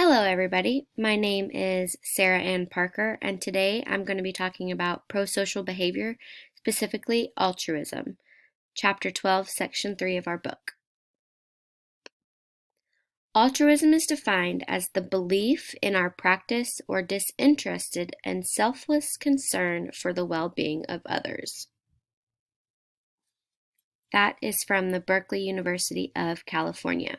Hello, everybody. My name is Sarah Ann Parker, and today I'm going to be talking about prosocial behavior, specifically altruism, Chapter 12, Section 3 of our book. Altruism is defined as the belief in our practice or disinterested and selfless concern for the well-being of others. That is from the Berkeley University of California.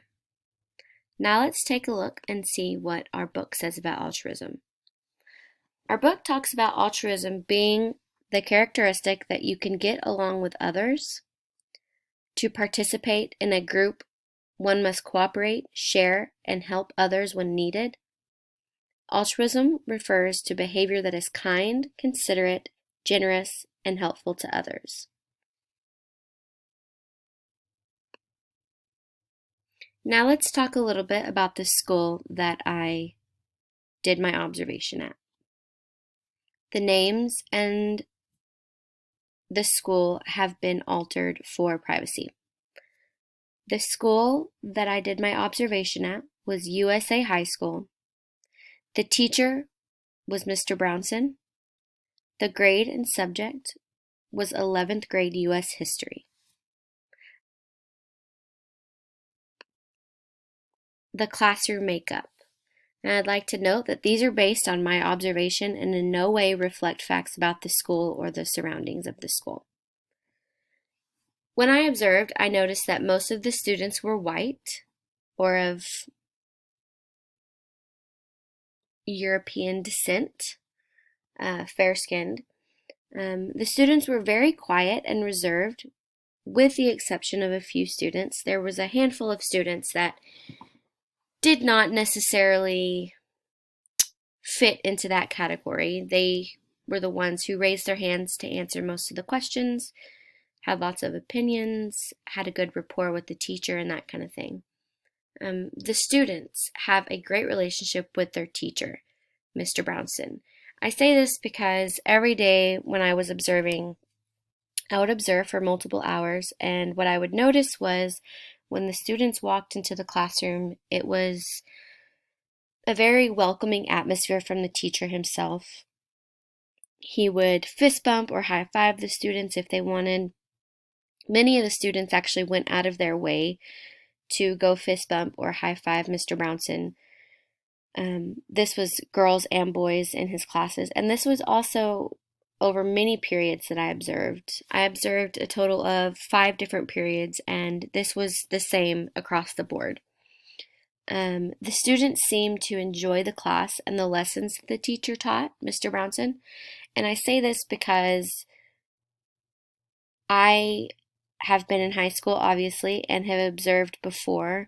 Now let's take a look and see what our book says about altruism. Our book talks about altruism being the characteristic that you can get along with others. To participate in a group, one must cooperate, share, and help others when needed. Altruism refers to behavior that is kind, considerate, generous, and helpful to others. Now let's talk a little bit about the school that I did my observation at. The names and the school have been altered for privacy. The school that I did my observation at was USA High School. The teacher was Mr. Brownson. The grade and subject was 11th grade U.S. History. The classroom makeup. And I'd like to note that these are based on my observation and in no way reflect facts about the school or the surroundings of the school. When I observed, I noticed that most of the students were white or of European descent, fair-skinned. The students were very quiet and reserved, with the exception of a few students. There was a handful of students that did not necessarily fit into that category. They were the ones who raised their hands to answer most of the questions, had lots of opinions, had a good rapport with the teacher, and that kind of thing. The students have a great relationship with their teacher, Mr. Brownson. I say this because every day when I was observing, I would observe for multiple hours, and what I would notice was when the students walked into the classroom, it was a very welcoming atmosphere from the teacher himself. He would fist bump or high five the students if they wanted. Many of the students actually went out of their way to go fist bump or high five Mr. Brownson. This was girls and boys in his classes, and this was also over many periods that I observed. I observed a total of 5 different periods, and this was the same across the board. The students seemed to enjoy the class and the lessons that the teacher taught, Mr. Brownson, and I say this because I have been in high school, obviously, and have observed before,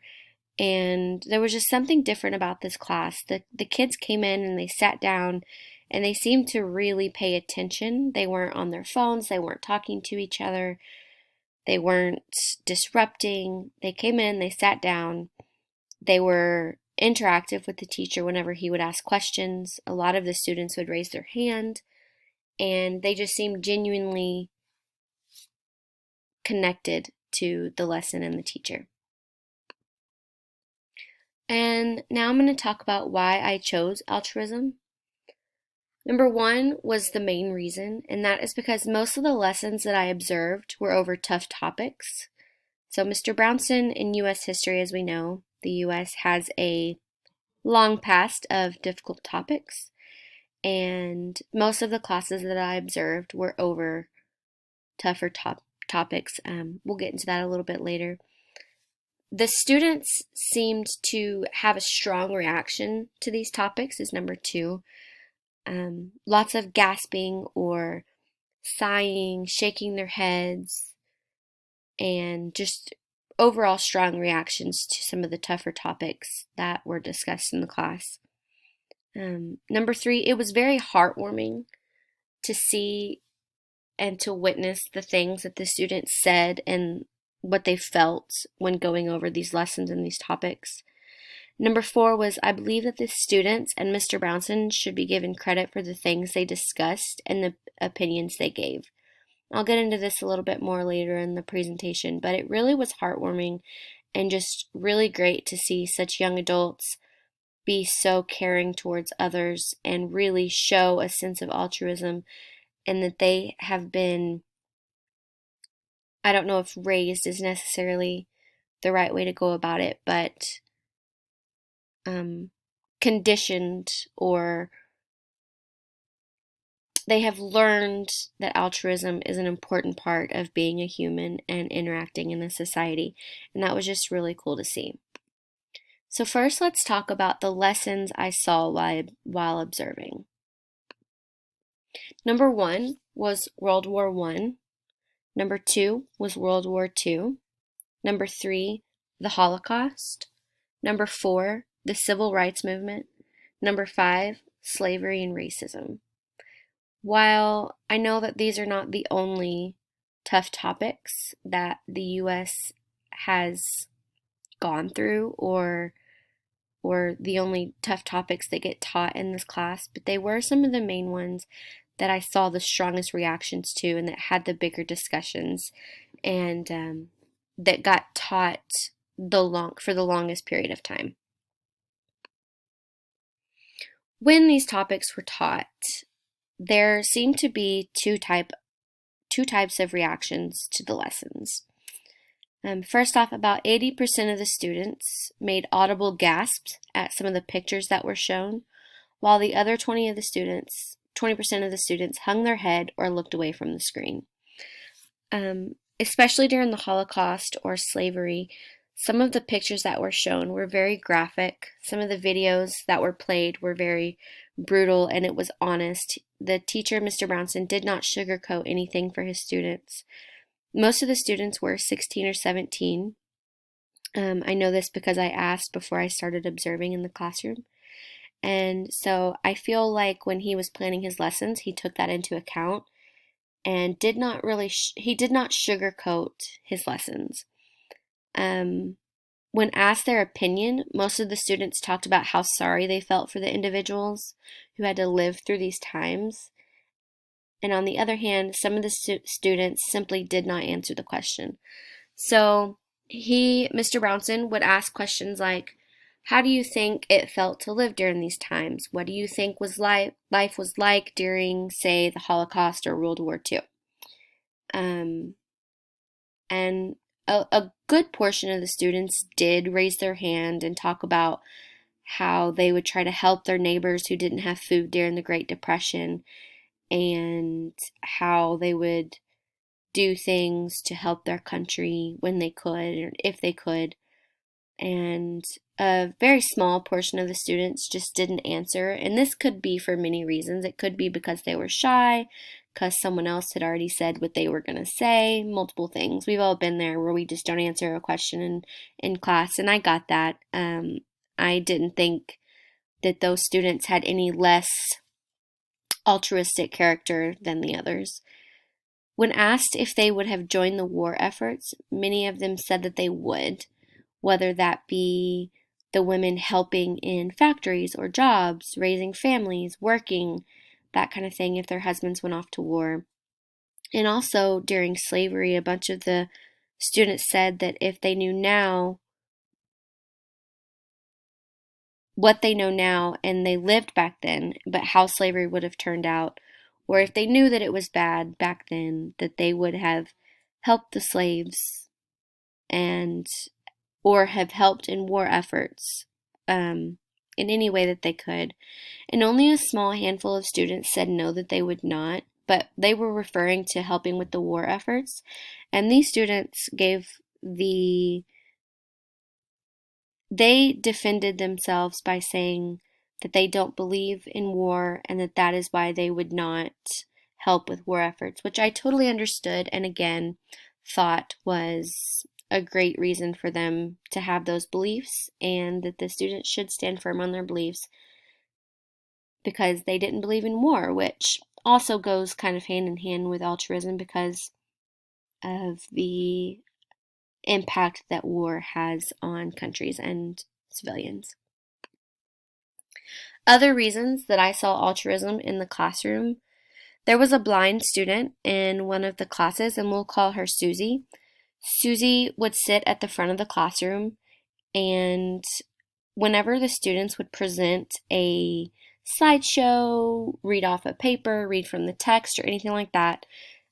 and there was just something different about this class. The kids came in and they sat down and they seemed to really pay attention. They weren't on their phones, they weren't talking to each other, they weren't disrupting. They came in, they sat down, they were interactive with the teacher whenever he would ask questions. A lot of the students would raise their hand, and they just seemed genuinely connected to the lesson and the teacher. And now I'm going to talk about why I chose altruism. Number 1 was the main reason, and that is because most of the lessons that I observed were over tough topics. So Mr. Brownson in U.S. history, as we know, the U.S. has a long past of difficult topics, and most of the classes that I observed were over tougher topics. We'll get into that a little bit later. The students seemed to have a strong reaction to these topics, is number 2. Lots of gasping or sighing, shaking their heads, and just overall strong reactions to some of the tougher topics that were discussed in the class. Number 3, it was very heartwarming to see and to witness the things that the students said and what they felt when going over these lessons and these topics. Number 4 was I believe that the students and Mr. Brownson should be given credit for the things they discussed and the opinions they gave. I'll get into this a little bit more later in the presentation, but it really was heartwarming and just really great to see such young adults be so caring towards others and really show a sense of altruism, and that they have been, I don't know if raised is necessarily the right way to go about it, but conditioned, or they have learned that altruism is an important part of being a human and interacting in a society. And that was just really cool to see. So first, let's talk about the lessons I saw while observing. Number 1 was World War I. Number 2 was World War II. Number 3, the Holocaust. Number 4, the Civil Rights Movement. Number 5, slavery and racism. While I know that these are not the only tough topics that the U.S. has gone through, or the only tough topics that get taught in this class, but they were some of the main ones that I saw the strongest reactions to, and that had the bigger discussions, and that got taught for the longest period of time. When these topics were taught, there seemed to be two types of reactions to the lessons. First off, about 80% of the students made audible gasps at some of the pictures that were shown, while the other 20% of the students hung their head or looked away from the screen. Especially during the Holocaust or slavery, some of the pictures that were shown were very graphic. Some of the videos that were played were very brutal, and it was honest. The teacher, Mr. Brownson, did not sugarcoat anything for his students. Most of the students were 16 or 17. I know this because I asked before I started observing in the classroom. And so I feel like when he was planning his lessons, he took that into account and did not sugarcoat his lessons. When asked their opinion, most of the students talked about how sorry they felt for the individuals who had to live through these times. And on the other hand, some of the students simply did not answer the question. So Mr. Brownson, would ask questions like, how do you think it felt to live during these times? What do you think life was like during, say, the Holocaust or World War II? And a good portion of the students did raise their hand and talk about how they would try to help their neighbors who didn't have food during the Great Depression, and how they would do things to help their country when they could, or if they could. And a very small portion of the students just didn't answer, and this could be for many reasons. It could be because they were shy, because someone else had already said what they were going to say, multiple things. We've all been there where we just don't answer a question in class, and I got that. I didn't think that those students had any less altruistic character than the others. When asked if they would have joined the war efforts, many of them said that they would, whether that be the women helping in factories or jobs, raising families, working, that kind of thing, if their husbands went off to war. And also during slavery, a bunch of the students said that if they knew now what they know now and they lived back then, but how slavery would have turned out, or if they knew that it was bad back then, that they would have helped the slaves and or have helped in war efforts in any way that they could. And only a small handful of students said no, that they would not, but they were referring to helping with the war efforts. And these students they defended themselves by saying that they don't believe in war and that is why they would not help with war efforts, which I totally understood and again thought was a great reason for them to have those beliefs, and that the students should stand firm on their beliefs because they didn't believe in war, which also goes kind of hand in hand with altruism because of the impact that war has on countries and civilians. Other reasons that I saw altruism in the classroom: there was a blind student in one of the classes, and we'll call her Susie. Susie would sit at the front of the classroom, and whenever the students would present a slideshow, read off a paper, read from the text, or anything like that,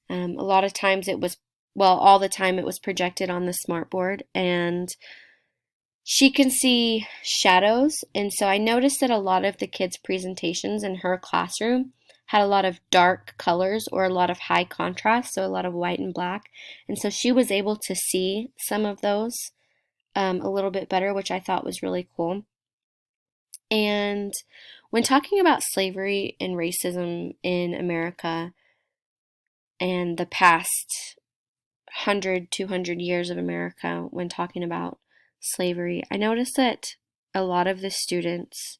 a lot of times it was, well, all the time it was projected on the smartboard, and she can see shadows. And so I noticed that a lot of the kids' presentations in her classroom had a lot of dark colors or a lot of high contrast, so a lot of white and black. And so she was able to see some of those a little bit better, which I thought was really cool. And when talking about slavery and racism in America and the past 100, 200 years of America, when talking about slavery, I noticed that a lot of the students,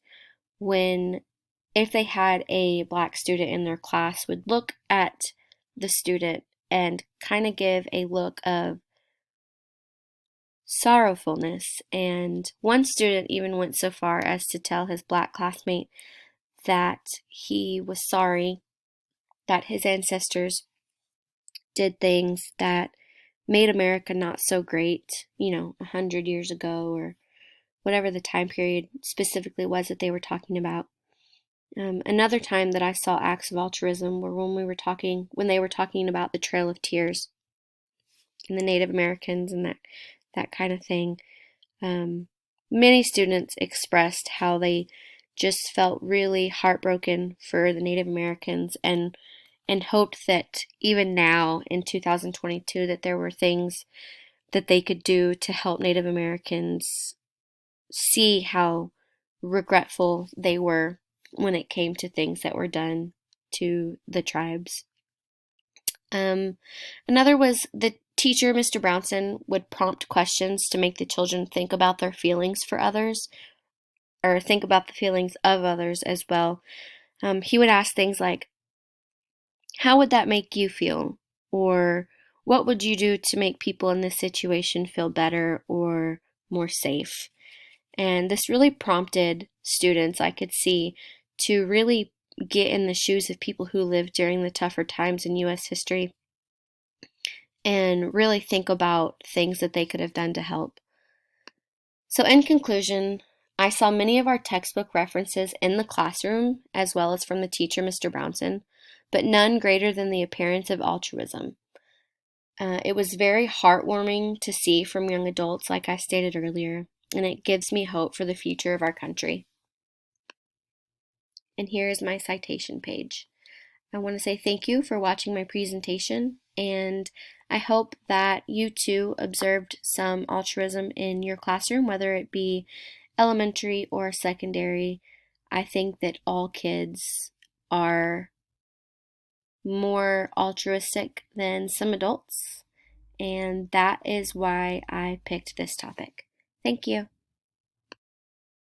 if they had a black student in their class, would look at the student and kind of give a look of sorrowfulness. And one student even went so far as to tell his black classmate that he was sorry that his ancestors did things that made America not so great, 100 years ago, or whatever the time period specifically was that they were talking about. Another time that I saw acts of altruism were when they were talking about the Trail of Tears and the Native Americans and that kind of thing. Many students expressed how they just felt really heartbroken for the Native Americans and hoped that even now in 2022 that there were things that they could do to help Native Americans see how regretful they were when it came to things that were done to the tribes. Another was the teacher, Mr. Brownson, would prompt questions to make the children think about their feelings for others, or think about the feelings of others as well. He would ask things like, how would that make you feel? Or what would you do to make people in this situation feel better or more safe? And this really prompted students, I could see, to really get in the shoes of people who lived during the tougher times in U.S. history and really think about things that they could have done to help. So in conclusion, I saw many of our textbook references in the classroom as well as from the teacher, Mr. Brownson, but none greater than the appearance of altruism. It was very heartwarming to see from young adults, like I stated earlier, and it gives me hope for the future of our country. And here is my citation page. I want to say thank you for watching my presentation, and I hope that you too observed some altruism in your classroom, whether it be elementary or secondary. I think that all kids are more altruistic than some adults, and that is why I picked this topic. Thank you.